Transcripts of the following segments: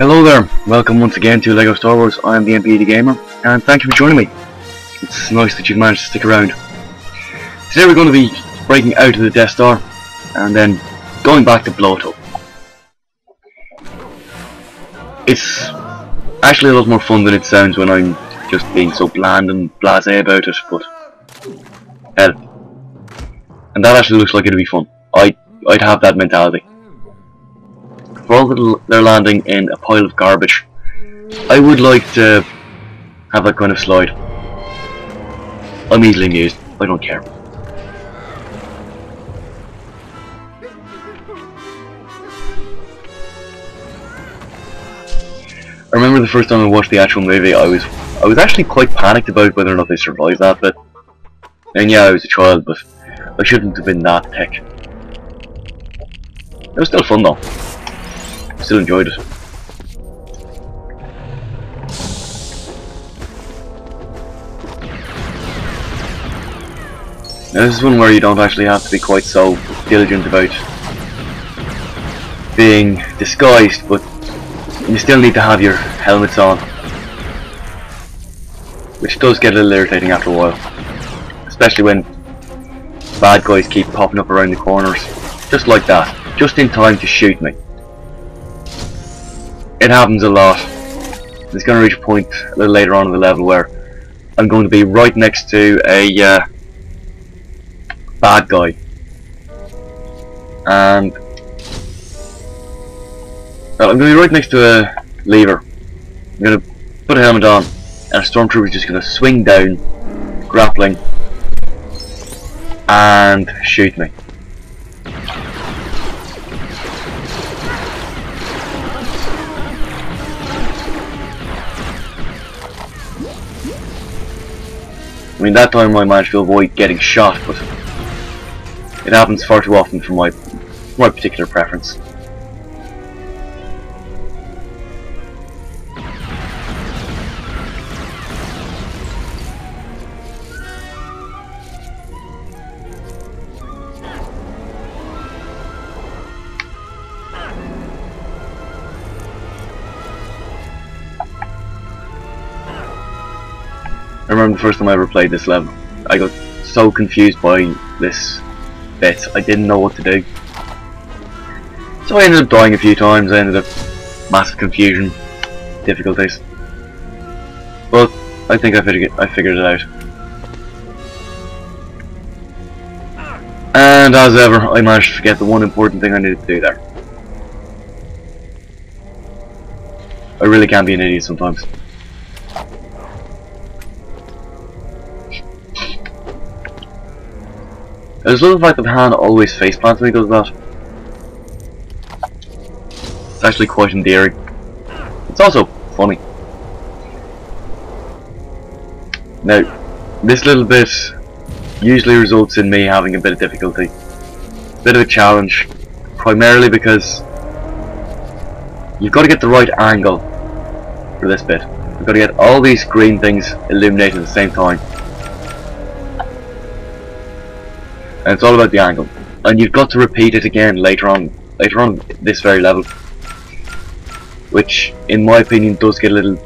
Hello there, welcome once again to LEGO Star Wars. I am the MP the Gamer, and thank you for joining me. It's nice that you've managed to stick around. Today we're going to be breaking out of the Death Star, and then going back to blow it up. It's actually a lot more fun than it sounds when I'm just being so bland and blasé about it, but hell. And that actually looks like it'd be fun. I'd have that mentality. For all that they're landing in a pile of garbage, I would like to have that kind of slide. I'm easily amused, I don't care. I remember the first time I watched the actual movie, I was actually quite panicked about whether or not they survived that bit. And yeah, I was a child, but I shouldn't have been that thick. It was still fun though. Still enjoyed it. Now this is one where you don't actually have to be quite so diligent about being disguised, but you still need to have your helmets on, which does get a little irritating after a while, especially when bad guys keep popping up around the corners, just like that, just in time to shoot me. It happens a lot. It's going to reach a point a little later on in the level where I'm going to be right next to a bad guy, and I'm going to be right next to a lever. I'm going to put a helmet on, and a stormtrooper is just going to swing down, grappling, and shoot me. I mean, that time I managed to avoid getting shot, but it happens far too often for my particular preference. I remember the first time I ever played this level, I got so confused by this bit, I didn't know what to do. So I ended up dying a few times, I ended up massive confusion, difficulties. But I think I figured it out. And as ever, I managed to forget the one important thing I needed to do there. I really can be an idiot sometimes. I just love the fact that Han always face plants when he does that. It's actually quite endearing. It's also funny. Now, this little bit usually results in me having a bit of difficulty. A bit of a challenge. Primarily because you've got to get the right angle for this bit. You've got to get all these green things illuminated at the same time. And it's all about the angle, and you've got to repeat it again later on this very level, which in my opinion does get a little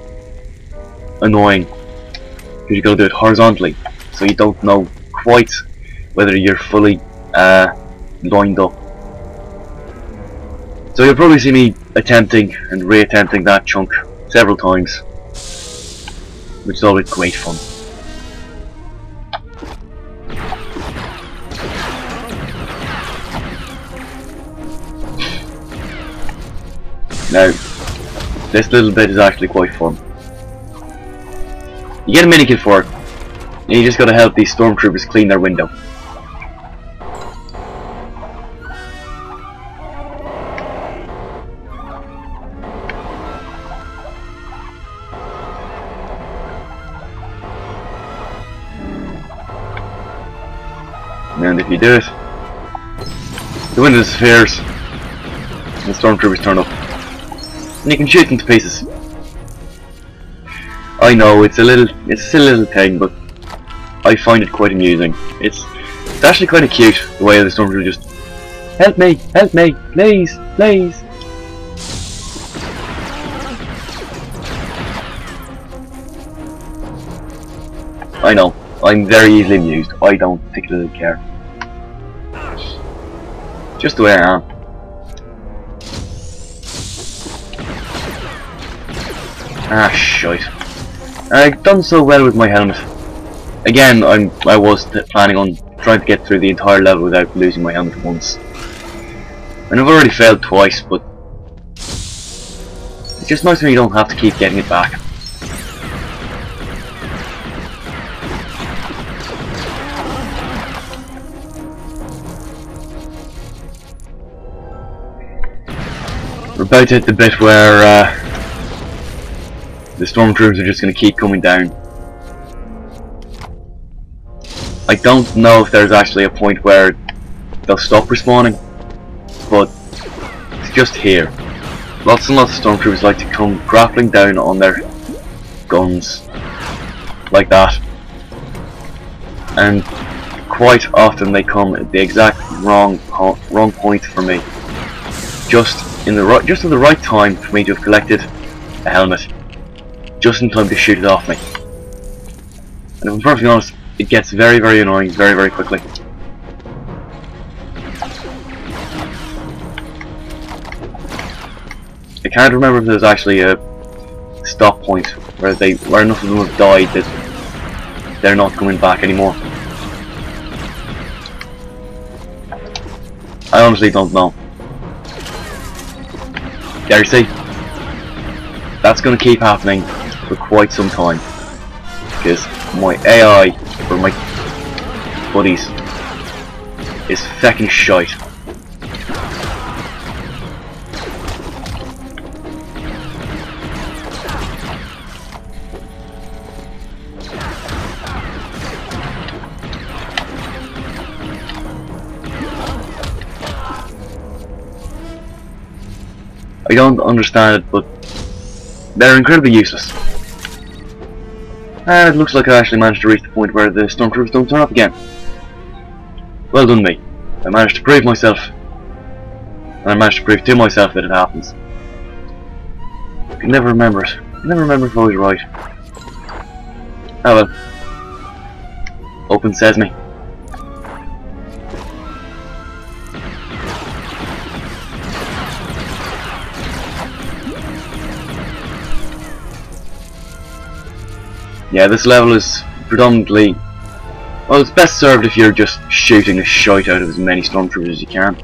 annoying, because you've got to do it horizontally, so you don't know quite whether you're fully lined up. So you'll probably see me attempting and re-attempting that chunk several times, which is always great fun. Now, this little bit is actually quite fun. You get a mini kit for it, and you just gotta help these stormtroopers clean their window. And if you do it, the window disappears, and the stormtroopers turn up. And you can shoot them to pieces. I know it's a silly little thing, but I find it quite amusing. It's actually kind of cute the way the stormtrooper just help me, please, please. I know. I'm very easily amused. I don't particularly care. Just the way I am. Ah, shite. I've done so well with my helmet. Again, I was planning on trying to get through the entire level without losing my helmet once. And I've already failed twice, but it's just nice when you don't have to keep getting it back. We're about to hit the bit where the stormtroopers are just going to keep coming down. I don't know if there's actually a point where they'll stop respawning, but it's just here. Lots and lots of stormtroopers like to come grappling down on their guns like that, and quite often they come at the exact wrong point for me. Just at the right time for me to have collected a helmet, just in time to shoot it off me. And if I'm perfectly honest, it gets very, very annoying very, very quickly. I can't remember if there's actually a stop point where enough of them have died that they're not coming back anymore. I honestly don't know. There you see, that's going to keep happening for quite some time, because my AI for my buddies is feckin' shite. I don't understand it, but they're incredibly useless. And it looks like I actually managed to reach the point where the stormtroopers don't turn up again. Well done me. I managed to prove myself. And I managed to prove to myself that it happens. I can never remember it. I can never remember if I was right. Oh well. Open sesame. Yeah, this level is predominantly... well, it's best served if you're just shooting the shite out of as many stormtroopers as you can.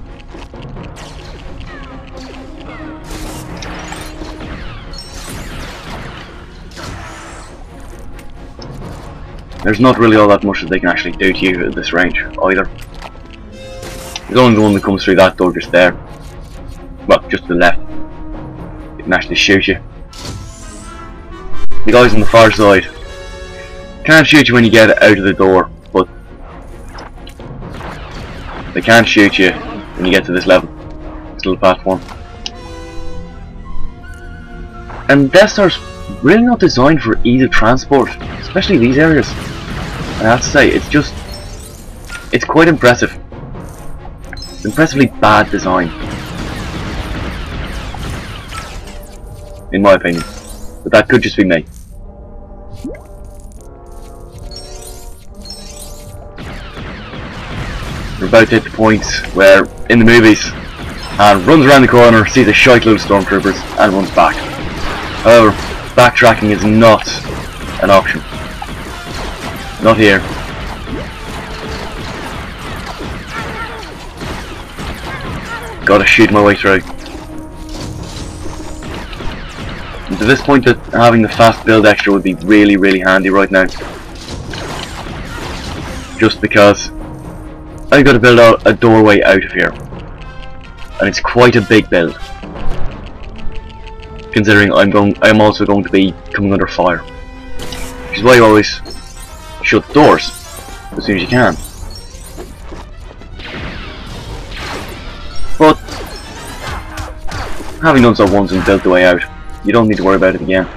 There's not really all that much that they can actually do to you at this range, either. There's only the one that comes through that door just there. Well, just to the left. It can actually shoot you. The guys on the far side can't shoot you when you get out of the door, but they can't shoot you when you get to this level, this little platform. And Death Star's really not designed for ease of transport, especially these areas. I have to say, it's quite impressive. It's impressively bad design, in my opinion, but that could just be me. We're about to hit the point where, in the movies, Han runs around the corner, sees a shite load of stormtroopers, and runs back. However, backtracking is not an option. Not here. Gotta shoot my way through. And to this point, that having the fast build extra would be really, really handy right now. Just because I've got to build out a doorway out of here, and it's quite a big build, considering I'm also going to be coming under fire, which is why you always shut the doors as soon as you can. But having done so once and built the way out, you don't need to worry about it again.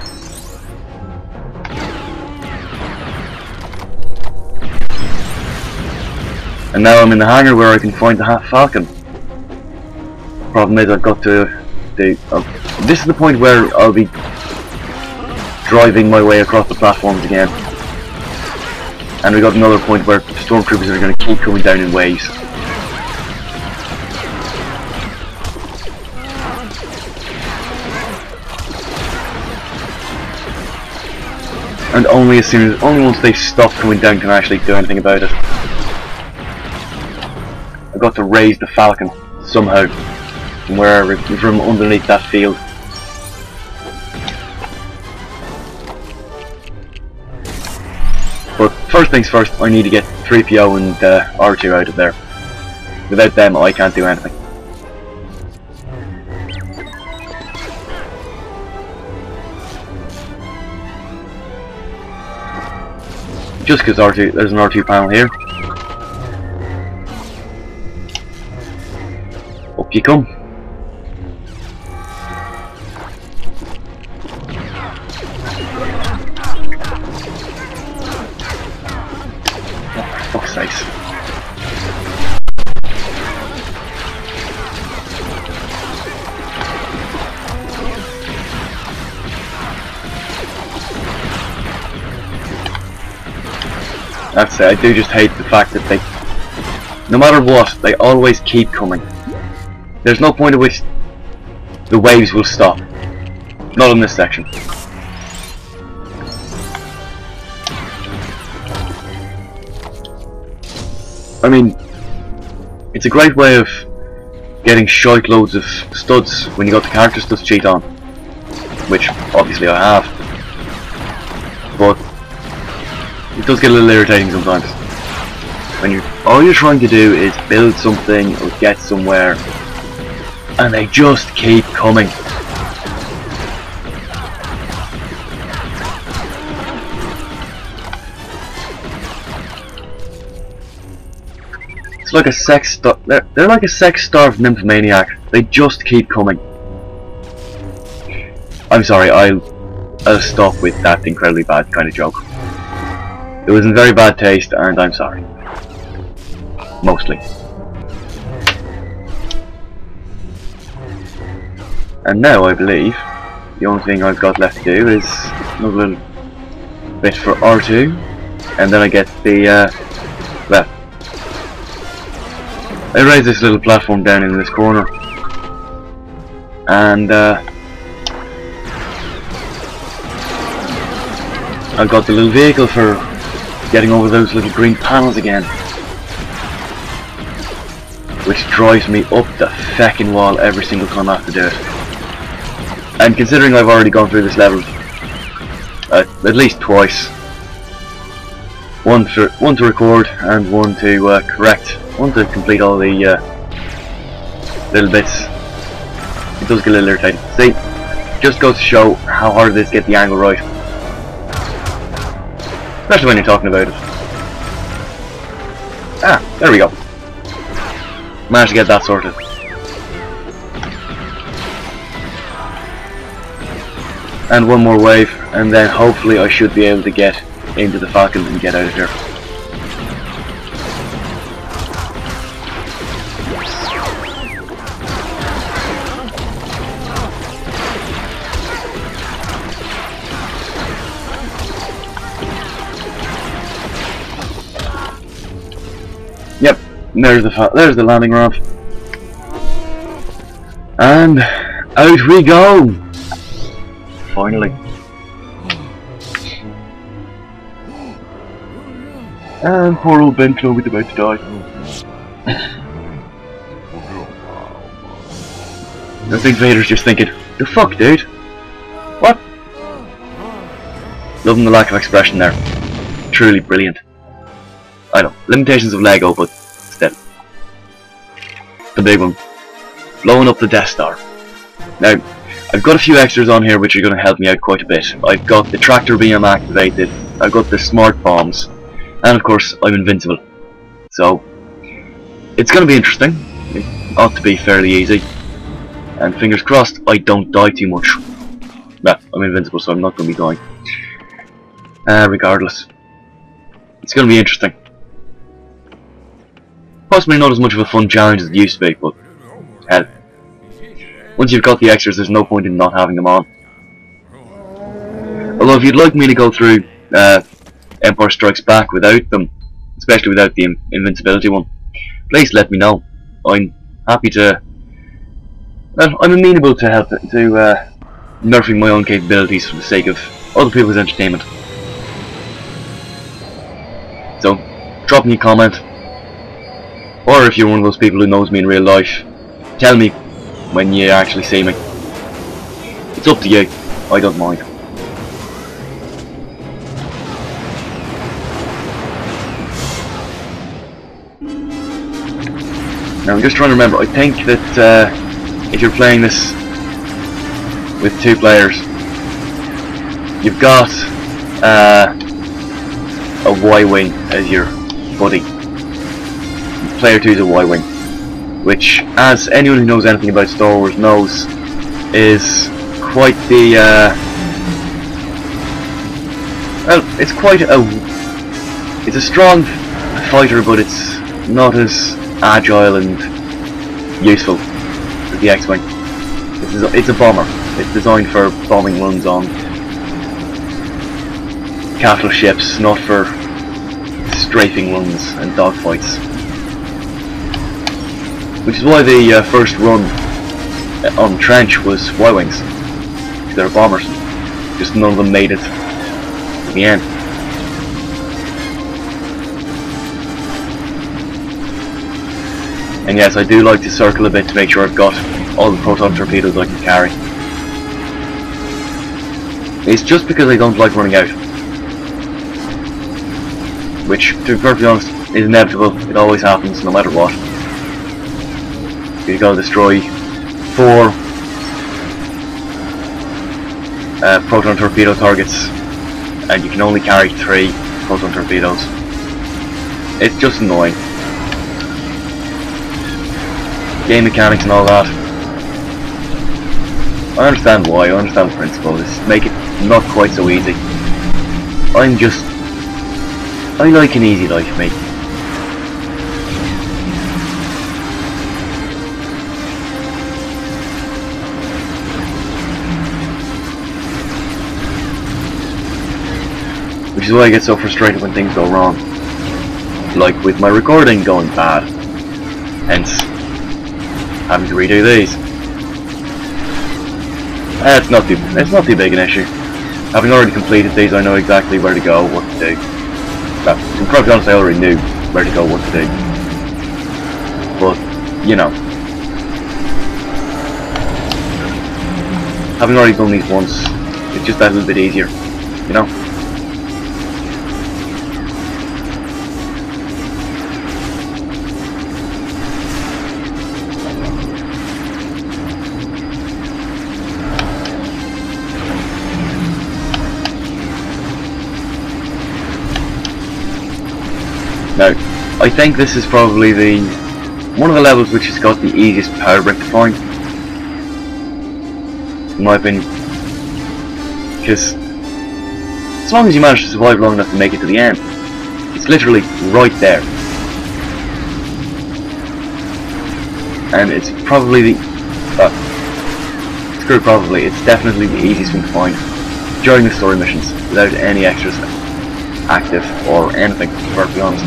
And now I'm in the hangar where I can find the Falcon. Problem is, I've got to this is the point where I'll be driving my way across the platforms again. And we got another point where stormtroopers are going to keep coming down in waves. And only once they stop coming down can I actually do anything about it. I got to raise the Falcon somehow from underneath that field. But first things first, I need to get 3PO and R2 out of there. Without them, I can't do anything. Just because there's an R2 panel here. Up you come. Oh, fuck's sakes. That's it, I do just hate the fact that no matter what, they always keep coming. There's no point at which the waves will stop. Not in this section. I mean, it's a great way of getting shite loads of studs when you got the character studs cheat on. Which, obviously I have. But it does get a little irritating sometimes. When all you're trying to do is build something or get somewhere, and they just keep coming. It's like a they're like a sex-starved nymphomaniac. They just keep coming. I'm sorry, I'll stop with that incredibly bad kind of joke. It was in very bad taste, and I'm sorry. Mostly. And now I believe the only thing I've got left to do is another little bit for R2, and then I get the well, I raise this little platform down in this corner, and I've got the little vehicle for getting over those little green panels again, which drives me up the feckin' wall every single time I have to do it. And considering I've already gone through this level at least twice, one to record and one to correct, one to complete all the little bits, it does get a little irritating. See, just goes to show how hard it is to get the angle right, especially when you're talking about it. Ah, there we go. Managed to get that sorted. And one more wave, and then hopefully I should be able to get into the Falcon and get out of here. Yep, there's the landing ramp. And out we go! Finally. And poor old Ben Kenobi's about to die. I think Vader's just thinking, the fuck, dude? What? Loving the lack of expression there. Truly brilliant. I know, limitations of Lego, but still. The big one. Blowing up the Death Star. Now, I've got a few extras on here which are going to help me out quite a bit. I've got the tractor beam activated, I've got the smart bombs, and of course I'm invincible. So, it's going to be interesting. It ought to be fairly easy. And fingers crossed I don't die too much. Well, I'm invincible, so I'm not going to be dying. Regardless. It's going to be interesting. Possibly not as much of a fun challenge as it used to be, but hell. Once you've got the extras, there's no point in not having them on. Although if you'd like me to go through Empire Strikes Back without them, especially without the invincibility one, please let me know. I'm happy to. Well, I'm amenable to help to nerfing my own capabilities for the sake of other people's entertainment. So, drop me a comment, or if you're one of those people who knows me in real life, tell me when you actually see me. It's up to you. I don't mind. Now I'm just trying to remember, I think that if you're playing this with 2 players, you've got a Y-Wing as your buddy. Player 2 is a Y-Wing, which, as anyone who knows anything about Star Wars knows, is quite the well, it's quite it's a strong fighter, but it's not as agile and useful as the X-Wing. It's a bomber. It's designed for bombing runs on capital ships, not for strafing runs and dogfights. Which is why the first run on Trench was Y-Wings. They're bombers. Just none of them made it to the end. And yes, I do like to circle a bit to make sure I've got all the proton torpedoes I can carry. It's just because I don't like running out. Which, to be perfectly honest, is inevitable. It always happens, no matter what. You gotta destroy 4 proton torpedo targets, and you can only carry 3 proton torpedoes. It's just annoying. Game mechanics and all that. I understand why, I understand the principle. Just make it not quite so easy. I like an easy life, mate. Which is why I get so frustrated when things go wrong. Like with my recording going bad. Hence, having to redo these. It's not too big an issue. Having already completed these, I know exactly where to go, what to do. Well, to be perfectly honest, I already knew where to go, what to do. But, you know. Having already done these once, it's just that little bit easier, you know? Now, I think this is probably one of the levels which has got the easiest power brick to find, in my opinion, because as long as you manage to survive long enough to make it to the end, it's literally right there, and it's probably it's definitely the easiest thing to find during the story missions without any extras active or anything, to be perfectly honest.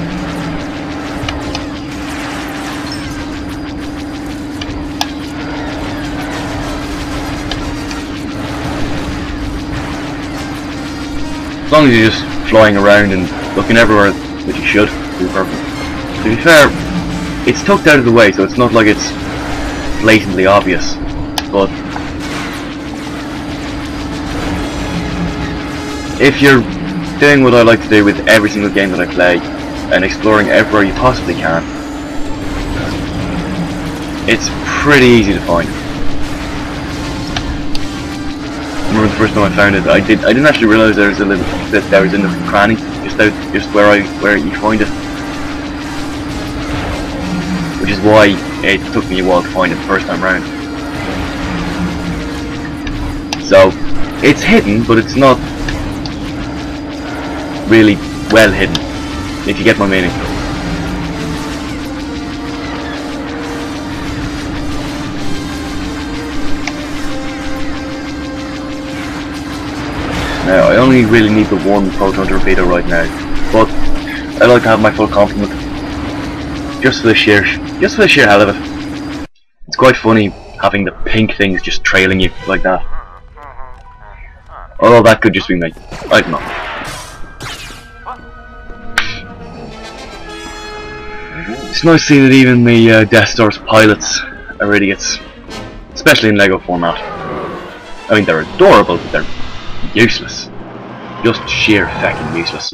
As long as you're just flying around and looking everywhere, which you should, be perfect. To be fair, it's tucked out of the way, so it's not like it's blatantly obvious, but if you're doing what I like to do with every single game that I play, and exploring everywhere you possibly can, it's pretty easy to find. I remember the first time I found it, I didn't actually realise there was a little bit there was in the cranny, just where you find it. Which is why it took me a while to find it the first time round. So, it's hidden, but it's not really well hidden, if you get my meaning. Now, I only really need the 1 proton torpedo right now. but I like to have my full complement. Just for the sheer hell of it. It's quite funny having the pink things just trailing you like that. Although that could just be me. I don't know. It's nice seeing that even the Death Star's pilots are idiots. Especially in LEGO format. I mean, they're adorable, but they're useless. Just sheer fucking useless.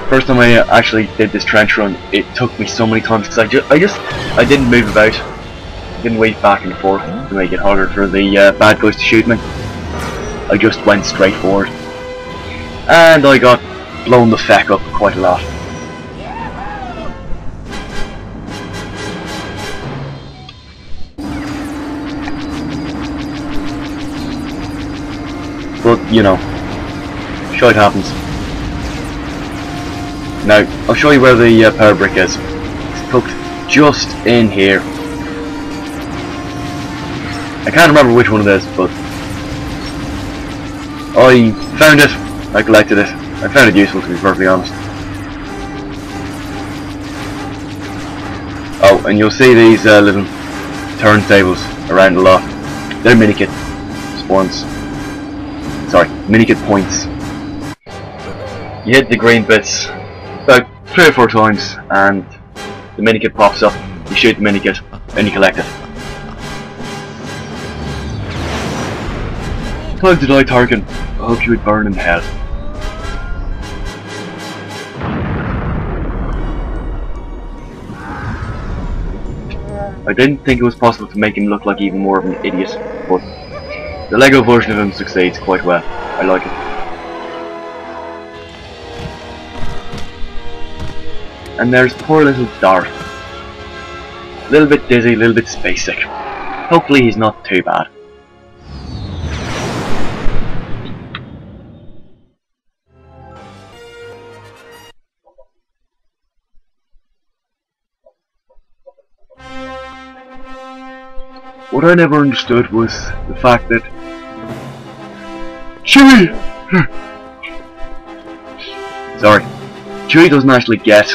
First time I actually did this trench run, it took me so many times because I didn't move about, didn't wait back and forth to make it harder for the bad guys to shoot me. I just went straight forward, and I got blown the feck up quite a lot. But you know, shit happens. Now, I'll show you where the power brick is. It's tucked just in here. I can't remember which one it is, but I found it, I collected it. I found it useful, to be perfectly honest. Oh, and you'll see these little turntables around a lot. They're minikit spawns. Sorry, minikit points. You hit the green bits about 3 or 4 times and the minikit pops up. You shoot the minikit and you collect it. Time to die, Tarkin. I hope you would burn in hell. I didn't think it was possible to make him look like even more of an idiot, but the LEGO version of him succeeds quite well. I like it. And there's poor little Darth. A little bit dizzy, a little bit space sick. Hopefully he's not too bad. What I never understood was the fact that Chewie! Sorry. Chewie doesn't actually get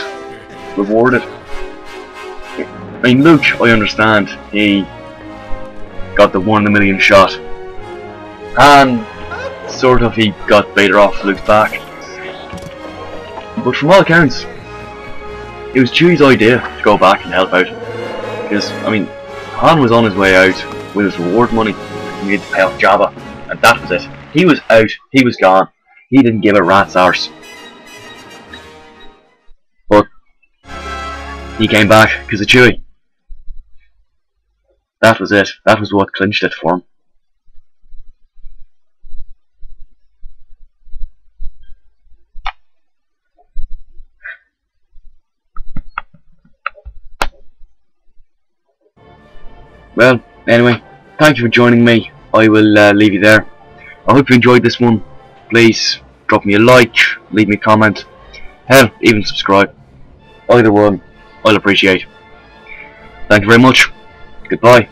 rewarded. I mean, Luke, I understand, he got the 1 in a million shot, and sort of he got Vader off Luke's back, but from all accounts it was Chewie's idea to go back and help out, because I mean, Han was on his way out with his reward money. He needed to pay off Jabba, and that was it. He was out, he was gone, he didn't give a rat's arse. But he came back because of Chewie. That was it. That was what clinched it for him. Well, anyway, thank you for joining me. I will leave you there. I hope you enjoyed this one. Please drop me a like, leave me a comment, hell, even subscribe. Either one, I'll appreciate. Thank you very much. Goodbye.